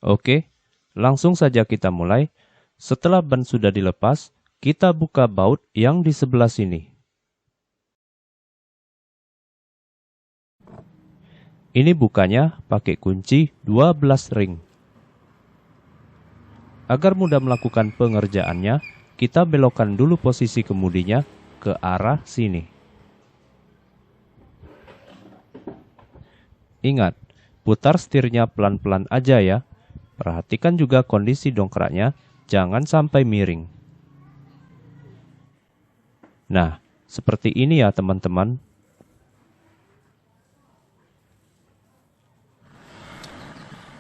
Oke, langsung saja kita mulai. Setelah ban sudah dilepas, kita buka baut yang di sebelah sini. Ini bukanya pakai kunci 12 ring. Agar mudah melakukan pengerjaannya, kita belokkan dulu posisi kemudinya ke arah sini. Ingat, putar setirnya pelan-pelan aja ya. Perhatikan juga kondisi dongkraknya, jangan sampai miring. Nah, seperti ini ya teman-teman.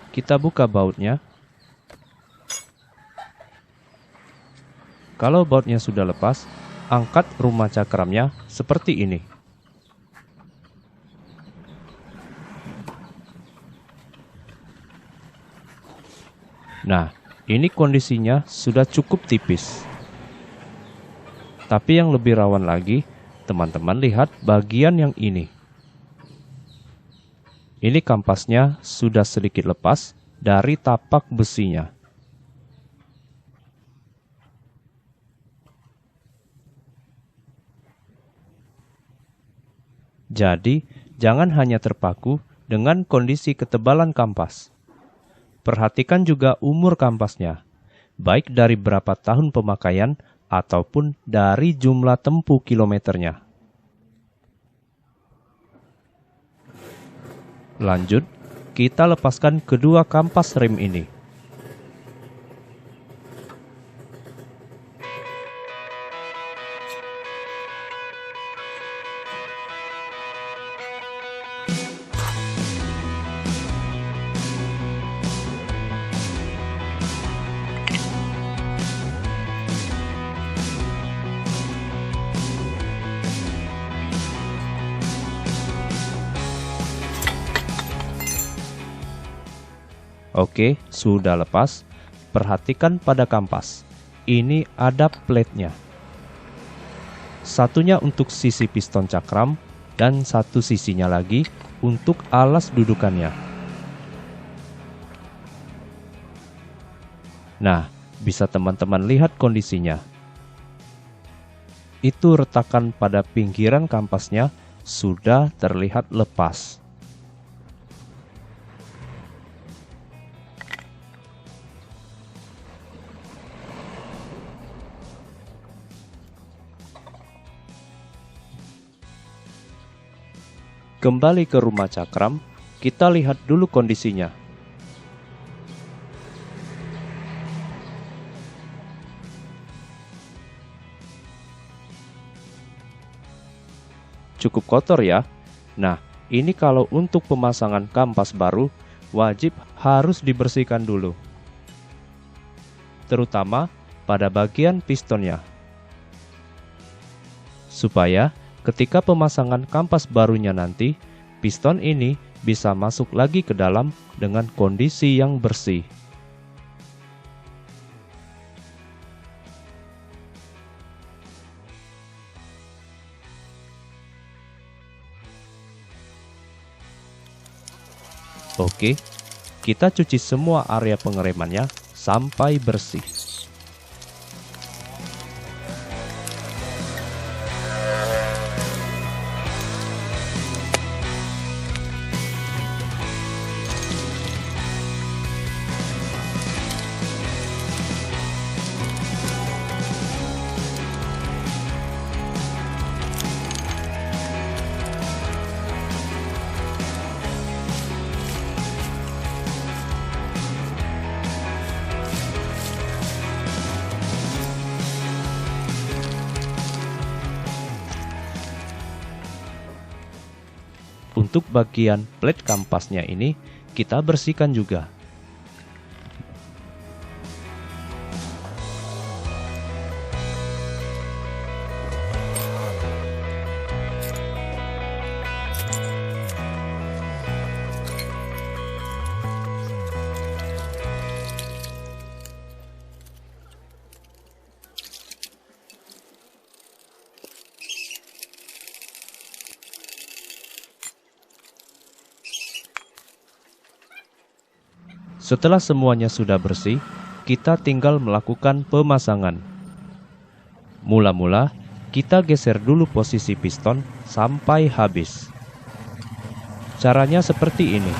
Kita buka bautnya. Kalau bautnya sudah lepas, angkat rumah cakramnya seperti ini. Nah, ini kondisinya sudah cukup tipis. Tapi yang lebih rawan lagi, teman-teman lihat bagian yang ini. Ini kampasnya sudah sedikit lepas dari tapak besinya. Jadi, jangan hanya terpaku dengan kondisi ketebalan kampas. Perhatikan juga umur kampasnya, baik dari berapa tahun pemakaian ataupun dari jumlah tempuh kilometernya. Lanjut, kita lepaskan kedua kampas rem ini. Oke, sudah lepas. Perhatikan pada kampas. Ini ada plate-nya. Satunya untuk sisi piston cakram dan satu sisinya lagi untuk alas dudukannya. Nah, bisa teman-teman lihat kondisinya. Itu retakan pada pinggiran kampasnya sudah terlihat lepas. Kembali ke rumah cakram, kita lihat dulu kondisinya. Cukup kotor ya. Nah, ini kalau untuk pemasangan kampas baru, wajib harus dibersihkan dulu. Terutama pada bagian pistonnya. Supaya ketika pemasangan kampas barunya nanti, piston ini bisa masuk lagi ke dalam dengan kondisi yang bersih. Oke, kita cuci semua area pengeremannya sampai bersih. Untuk bagian plate kampasnya ini, kita bersihkan juga. Setelah semuanya sudah bersih, kita tinggal melakukan pemasangan. Mula-mula, kita geser dulu posisi piston sampai habis. Caranya seperti ini.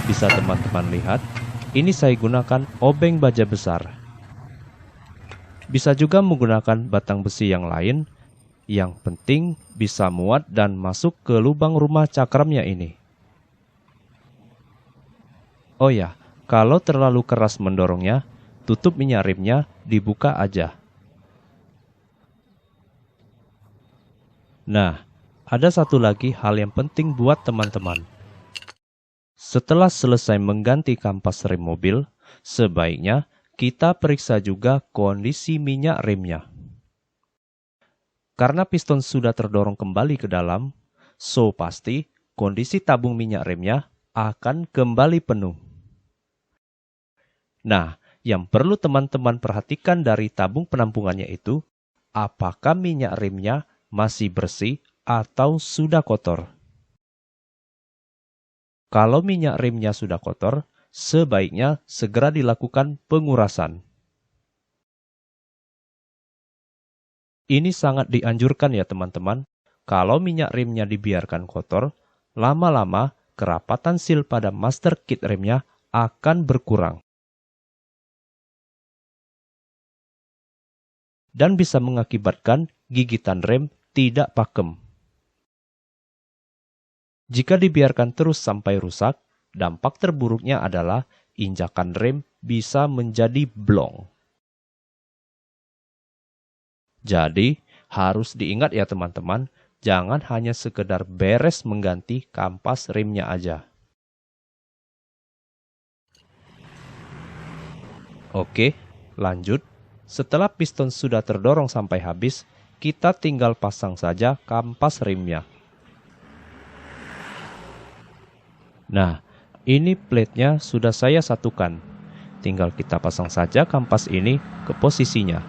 Bisa teman-teman lihat, ini saya gunakan obeng baja besar. Bisa juga menggunakan batang besi yang lain, yang penting bisa muat dan masuk ke lubang rumah cakramnya ini. Oh ya, kalau terlalu keras mendorongnya, tutup minyak remnya dibuka aja. Nah, ada satu lagi hal yang penting buat teman-teman. Setelah selesai mengganti kampas rem mobil, sebaiknya kita periksa juga kondisi minyak remnya. Karena piston sudah terdorong kembali ke dalam, so pasti kondisi tabung minyak remnya akan kembali penuh. Nah, yang perlu teman-teman perhatikan dari tabung penampungannya itu, apakah minyak remnya masih bersih atau sudah kotor. Kalau minyak remnya sudah kotor, sebaiknya segera dilakukan pengurasan. Ini sangat dianjurkan ya teman-teman. Kalau minyak remnya dibiarkan kotor, lama-lama kerapatan seal pada master kit remnya akan berkurang. Dan bisa mengakibatkan gigitan rem tidak pakem. Jika dibiarkan terus sampai rusak, dampak terburuknya adalah injakan rem bisa menjadi blong. Jadi, harus diingat ya teman-teman, jangan hanya sekedar beres mengganti kampas remnya aja. Oke, lanjut. Setelah piston sudah terdorong sampai habis, kita tinggal pasang saja kampas remnya. Nah, ini plate-nya sudah saya satukan. Tinggal kita pasang saja kampas ini ke posisinya.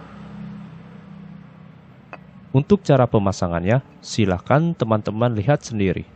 Untuk cara pemasangannya, silakan teman-teman lihat sendiri.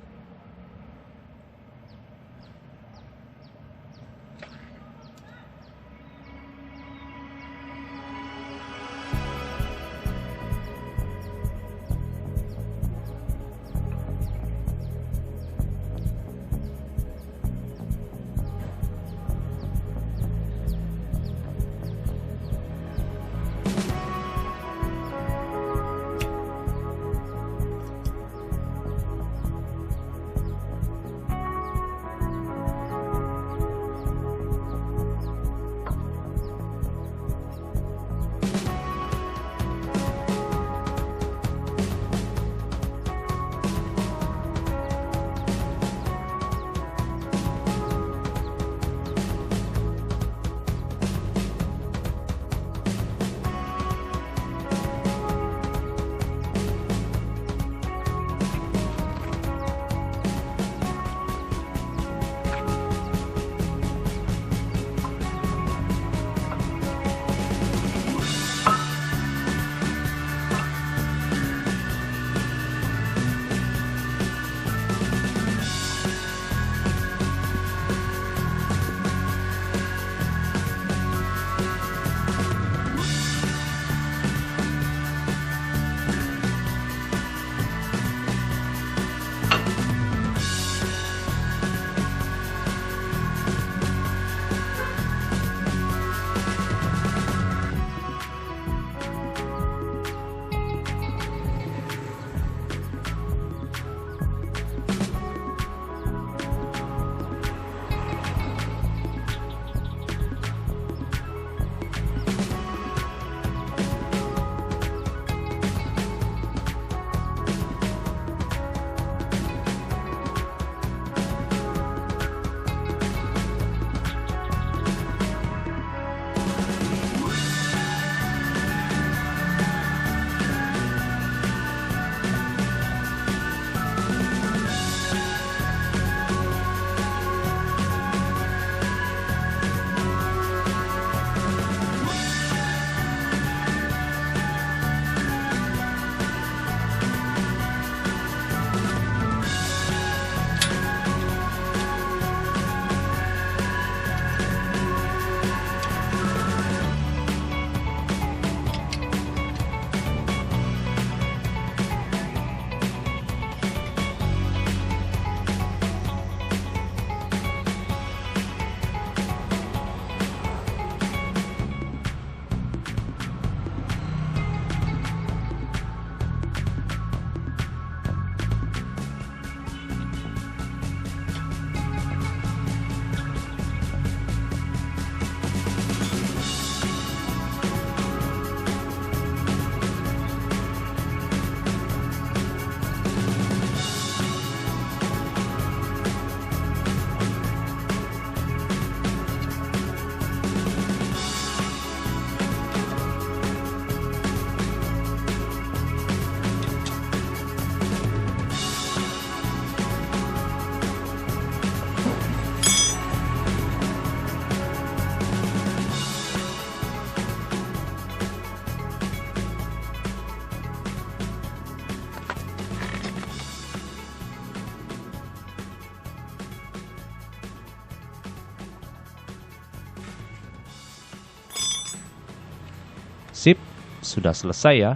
Sip, sudah selesai ya.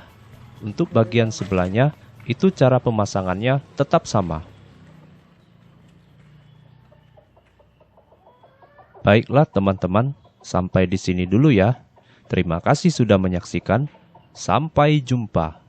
Untuk bagian sebelahnya, itu cara pemasangannya tetap sama. Baiklah teman-teman, sampai di sini dulu ya. Terima kasih sudah menyaksikan. Sampai jumpa.